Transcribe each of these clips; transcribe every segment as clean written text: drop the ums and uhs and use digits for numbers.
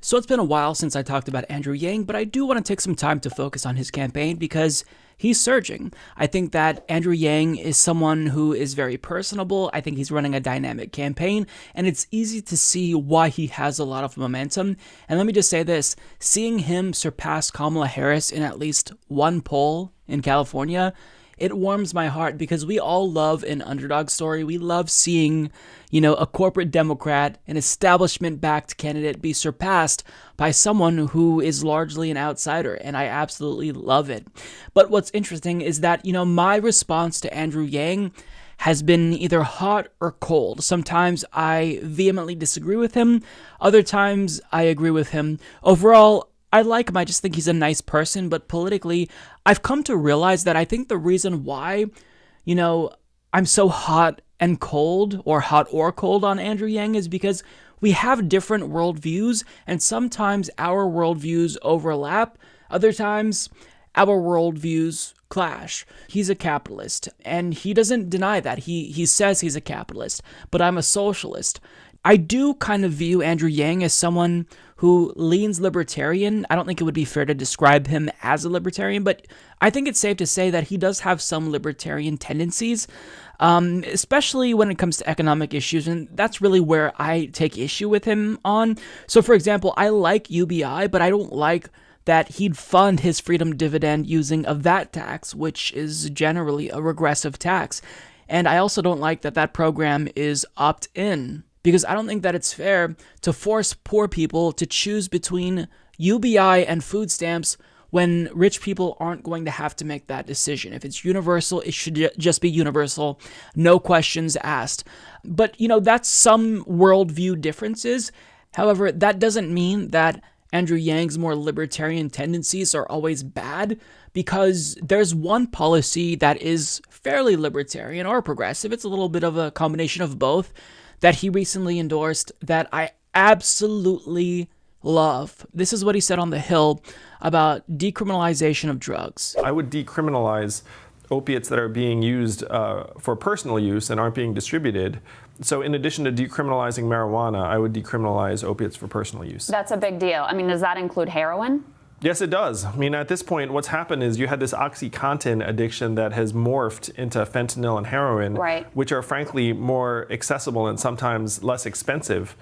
So it's been a while since I talked about Andrew Yang, but I do want to take some time to focus on his campaign because he's surging. I think that Andrew Yang is someone who is very personable. I think he's running a dynamic campaign, and it's easy to see why he has a lot of momentum. And let me just say this, seeing him surpass Kamala Harris in at least one poll in California, it warms my heart because we all love an underdog story. We love seeing, a corporate Democrat, an establishment-backed candidate be surpassed by someone who is largely an outsider, and I absolutely love it. But what's interesting is that, my response to Andrew Yang has been either hot or cold. Sometimes I vehemently disagree with him. Other times I agree with him. Overall, I like him. I just think he's a nice person, but politically, I've come to realize that I think the reason why, I'm so hot or cold on Andrew Yang is because we have different worldviews, and sometimes our worldviews overlap. Other times, our worldviews clash. He's a capitalist, and he doesn't deny that. He says he's a capitalist, but I'm a socialist. I do kind of view Andrew Yang as someone who leans libertarian. I don't think it would be fair to describe him as a libertarian, but I think it's safe to say that he does have some libertarian tendencies, especially when it comes to economic issues, and that's really where I take issue with him on. So, for example, I like UBI, but I don't like that he'd fund his freedom dividend using a VAT tax, which is generally a regressive tax. And I also don't like that that program is opt-in, because I don't think that it's fair to force poor people to choose between UBI and food stamps when rich people aren't going to have to make that decision. If it's universal, it should just be universal, no questions asked. But, that's some worldview differences. However, that doesn't mean that Andrew Yang's more libertarian tendencies are always bad, because there's one policy that is fairly libertarian or progressive. It's a little bit of a combination of both that he recently endorsed that I absolutely love. This is what he said on the Hill about decriminalization of drugs. I would decriminalize opiates that are being used for personal use and aren't being distributed. So in addition to decriminalizing marijuana, I would decriminalize opiates for personal use. That's a big deal. Does that include heroin? Yes, it does. At this point, what's happened is you had this OxyContin addiction that has morphed into fentanyl and heroin, right, which are frankly more accessible and sometimes less expensive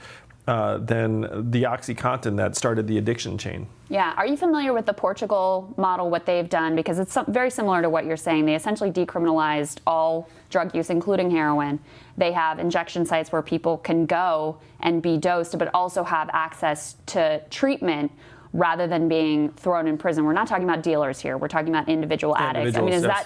than the OxyContin that started the addiction chain. Yeah. Are you familiar with the Portugal model, what they've done? Because it's very similar to what you're saying. They essentially decriminalized all drug use, including heroin. They have injection sites where people can go and be dosed, but also have access to treatment rather than being thrown in prison. We're not talking about dealers here. We're talking about individual addicts.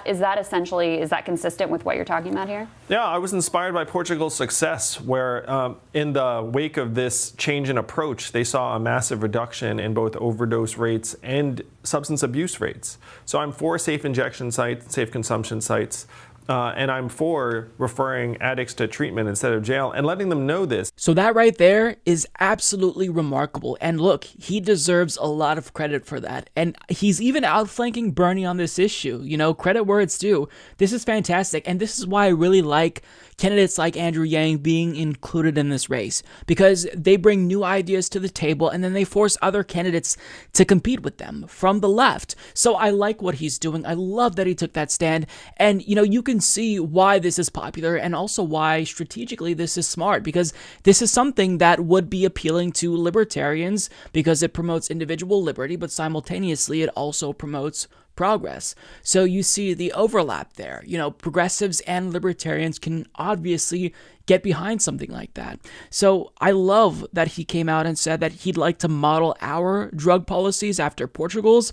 Is that consistent with what you're talking about here? Yeah, I was inspired by Portugal's success, where in the wake of this change in approach, they saw a massive reduction in both overdose rates and substance abuse rates. So I'm for safe injection sites, safe consumption sites, and I'm for referring addicts to treatment instead of jail and letting them know this. So that right there is absolutely remarkable. And look, he deserves a lot of credit for that. And he's even outflanking Bernie on this issue. Credit where it's due. This is fantastic. And this is why I really like candidates like Andrew Yang being included in this race, because they bring new ideas to the table and then they force other candidates to compete with them from the left. So I like what he's doing. I love that he took that stand. And, you can see why this is popular and also why strategically this is smart, because this is something that would be appealing to libertarians because it promotes individual liberty, but simultaneously it also promotes progress. So you see the overlap there. Progressives and libertarians can obviously get behind something like that. So I love that he came out and said that he'd like to model our drug policies after Portugal's.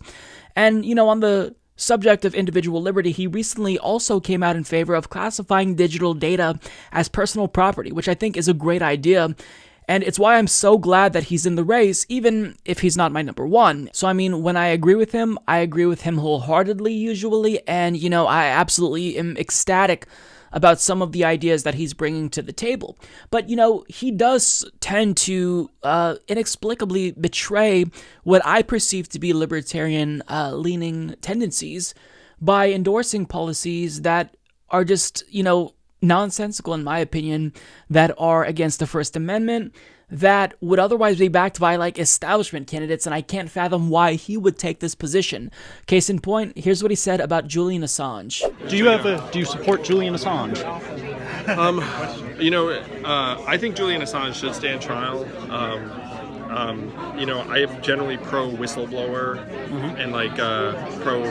And, on the subject of individual liberty, he recently also came out in favor of classifying digital data as personal property, which I think is a great idea. And it's why I'm so glad that he's in the race, even if he's not my number one. So, when I agree with him wholeheartedly usually. And, I absolutely am ecstatic about some of the ideas that he's bringing to the table. But, he does tend to inexplicably betray what I perceive to be libertarian leaning tendencies by endorsing policies that are just, nonsensical, in my opinion, that are against the First Amendment, that would otherwise be backed by like establishment candidates, and I can't fathom why he would take this position. Case in point, here's what he said about Julian Assange. Do you support Julian Assange? I think Julian Assange should stand trial. I am generally pro whistleblower and pro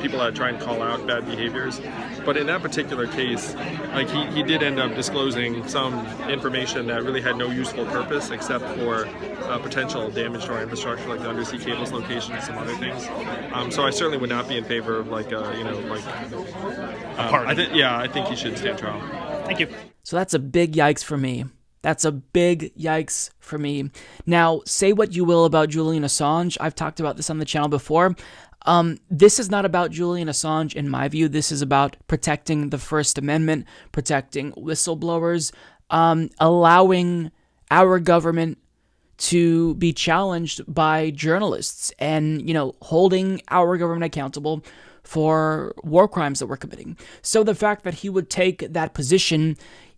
people that try and call out bad behaviors. But in that particular case, he did end up disclosing some information that really had no useful purpose except for potential damage to our infrastructure, like the undersea cables location and some other things. So I certainly would not be in favor of I think he should stand trial. Thank you. So that's a big yikes for me. That's a big yikes for me. Now, say what you will about Julian Assange. I've talked about this on the channel before. This is not about Julian Assange, in my view. This is about protecting the First Amendment, protecting whistleblowers, allowing our government to be challenged by journalists and, holding our government accountable for war crimes that we're committing. So the fact that he would take that position,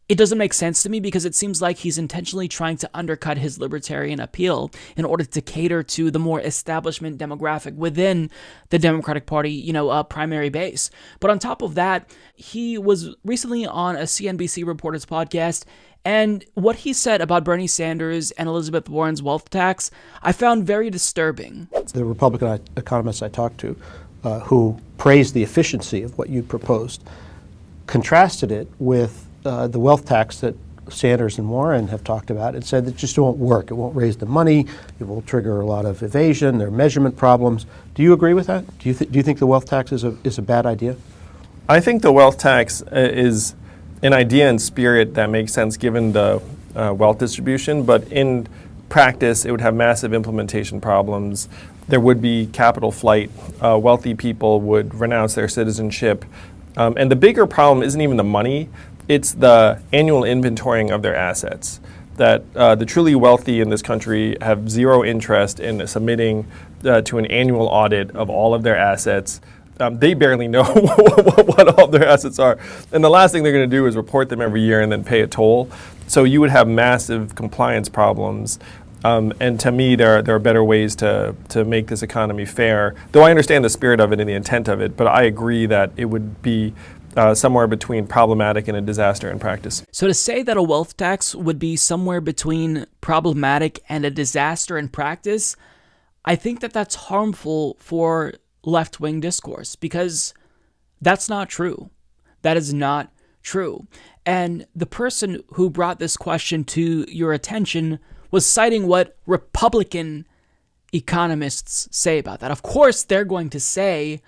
it doesn't make sense to me because it seems like he's intentionally trying to undercut his libertarian appeal in order to cater to the more establishment demographic within the Democratic Party, primary base. But on top of that, he was recently on a CNBC reporter's podcast, and what he said about Bernie Sanders and Elizabeth Warren's wealth tax, I found very disturbing. The Republican economists I talked to, who praised the efficiency of what you proposed, contrasted it with the wealth tax that Sanders and Warren have talked about, and said that just won't work. It won't raise the money. It will trigger a lot of evasion. There are measurement problems. Do you agree with that? Do you think the wealth tax is a bad idea? I think the wealth tax is an idea in spirit that makes sense given the wealth distribution, but in practice, it would have massive implementation problems. There would be capital flight. Wealthy people would renounce their citizenship. And the bigger problem isn't even the money. It's the annual inventorying of their assets. That the truly wealthy in this country have zero interest in submitting to an annual audit of all of their assets. They barely know what all their assets are. And the last thing they're going to do is report them every year and then pay a toll. So you would have massive compliance problems. And to me, there are better ways to make this economy fair. Though I understand the spirit of it and the intent of it, but I agree that it would be somewhere between problematic and a disaster in practice. So to say that a wealth tax would be somewhere between problematic and a disaster in practice, I think that that's harmful for left-wing discourse because that's not true. That is not true. And the person who brought this question to your attention was citing what Republican economists say about that. Of course, they're going to say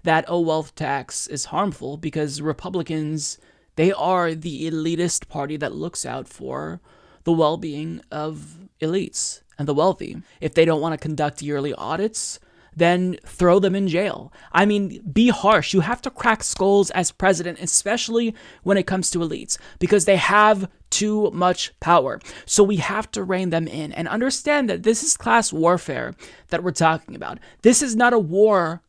that a wealth tax is harmful because Republicans, they are the elitist party that looks out for the well-being of elites and the wealthy. If they don't want to conduct yearly audits, then throw them in jail. I mean, be harsh. You have to crack skulls as president, especially when it comes to elites, because they have too much power. So we have to rein them in and understand that this is class warfare that we're talking about. This is not a war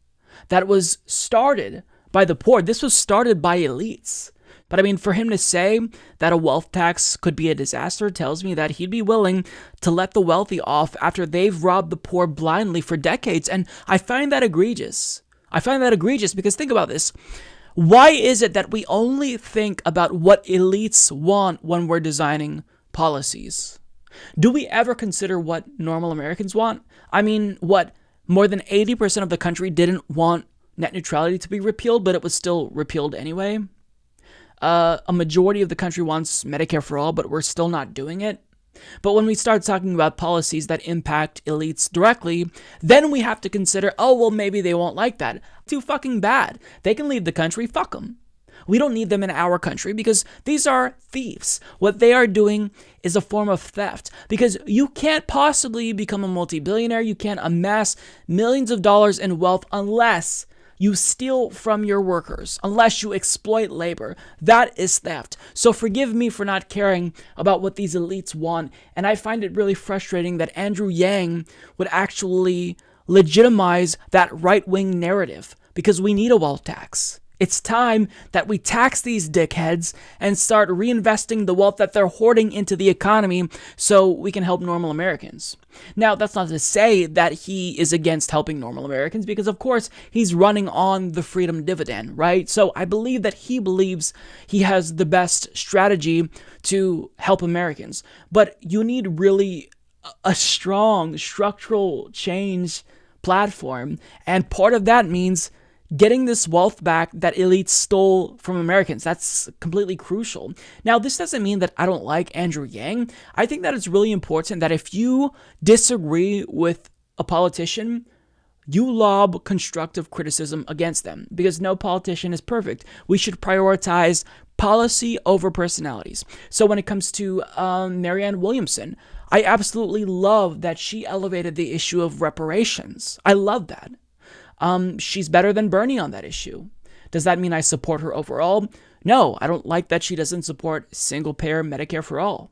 that was started by the poor. This was started by elites. But I mean, for him to say that a wealth tax could be a disaster tells me that he'd be willing to let the wealthy off after they've robbed the poor blindly for decades. And I find that egregious. I find that egregious because think about this. Why is it that we only think about what elites want when we're designing policies? Do we ever consider what normal Americans want? I mean, what, more than 80% of the country didn't want net neutrality to be repealed, but it was still repealed anyway? A majority of the country wants Medicare for all, but we're still not doing it. But when we start talking about policies that impact elites directly, then we have to consider, oh, well, maybe they won't like that. Too fucking bad. They can leave the country, fuck them. We don't need them in our country because these are thieves. What they are doing is a form of theft because you can't possibly become a multi-billionaire. You can't amass millions of dollars in wealth unless you steal from your workers, unless you exploit labor. That is theft. So forgive me for not caring about what these elites want. And I find it really frustrating that Andrew Yang would actually legitimize that right-wing narrative because we need a wealth tax. It's time that we tax these dickheads and start reinvesting the wealth that they're hoarding into the economy so we can help normal Americans. Now, that's not to say that he is against helping normal Americans, because of course he's running on the freedom dividend, right? So I believe that he believes he has the best strategy to help Americans. But you need really a strong structural change platform, and part of that means getting this wealth back that elites stole from Americans. That's completely crucial. Now, this doesn't mean that I don't like Andrew Yang. I think that it's really important that if you disagree with a politician, you lob constructive criticism against them, because no politician is perfect. We should prioritize policy over personalities. So when it comes to Marianne Williamson, I absolutely love that she elevated the issue of reparations. I love that. She's better than Bernie on that issue. Does that mean I support her overall? No, I don't like that she doesn't support single-payer Medicare for all.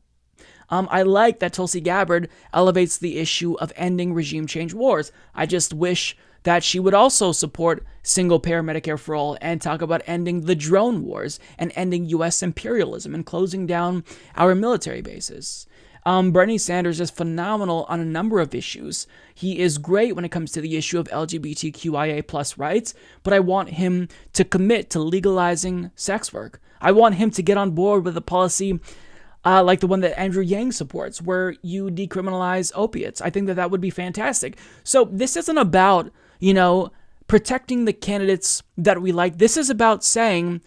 I like that Tulsi Gabbard elevates the issue of ending regime change wars. I just wish that she would also support single-payer Medicare for all and talk about ending the drone wars and ending U.S. imperialism and closing down our military bases. Bernie Sanders is phenomenal on a number of issues. He is great when it comes to the issue of LGBTQIA plus rights, but I want him to commit to legalizing sex work. I want him to get on board with a policy like the one that Andrew Yang supports, where you decriminalize opiates. I think that that would be fantastic. So this isn't about, protecting the candidates that we like. This is about saying,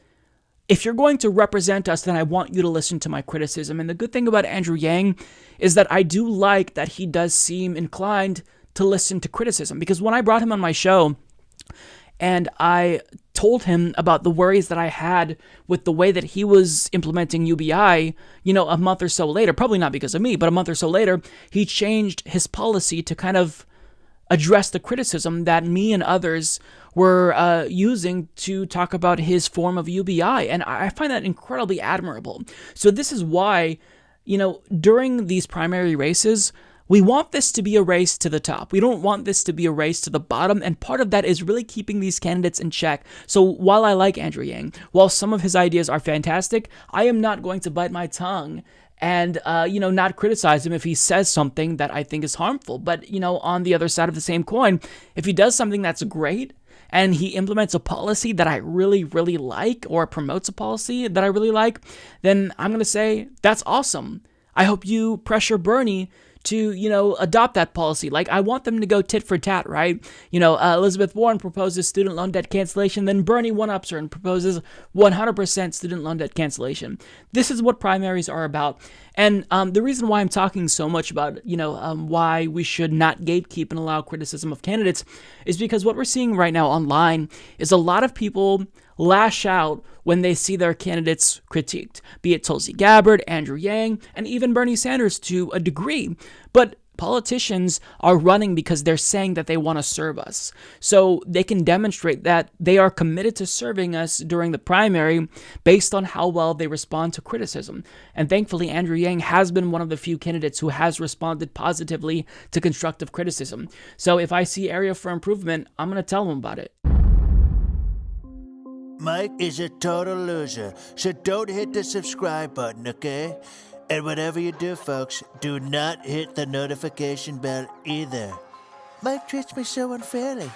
if you're going to represent us, then I want you to listen to my criticism. And the good thing about Andrew Yang is that I do like that he does seem inclined to listen to criticism. Because when I brought him on my show and I told him about the worries that I had with the way that he was implementing UBI, a month or so later, probably not because of me, but a month or so later, he changed his policy to kind of address the criticism that me and others were using to talk about his form of UBI. And I find that incredibly admirable. So this is why, during these primary races, we want this to be a race to the top. We don't want this to be a race to the bottom. And part of that is really keeping these candidates in check. So while I like Andrew Yang, while some of his ideas are fantastic, I am not going to bite my tongue and, not criticize him if he says something that I think is harmful. But, on the other side of the same coin, if he does something that's great and he implements a policy that I really, really like, or promotes a policy that I really like, then I'm going to say, that's awesome. I hope you pressure Bernie to, adopt that policy. Like, I want them to go tit for tat, right? Elizabeth Warren proposes student loan debt cancellation, then Bernie one-ups her and proposes 100% student loan debt cancellation. This is what primaries are about. And the reason why I'm talking so much about, why we should not gatekeep and allow criticism of candidates is because what we're seeing right now online is a lot of people lash out when they see their candidates critiqued, be it Tulsi Gabbard, Andrew Yang, and even Bernie Sanders to a degree. But politicians are running because they're saying that they want to serve us. So they can demonstrate that they are committed to serving us during the primary based on how well they respond to criticism. And thankfully, Andrew Yang has been one of the few candidates who has responded positively to constructive criticism. So if I see area for improvement, I'm going to tell him about it. Mike is a total loser, so don't hit the subscribe button, okay? And whatever you do, folks, do not hit the notification bell either. Mike treats me so unfairly.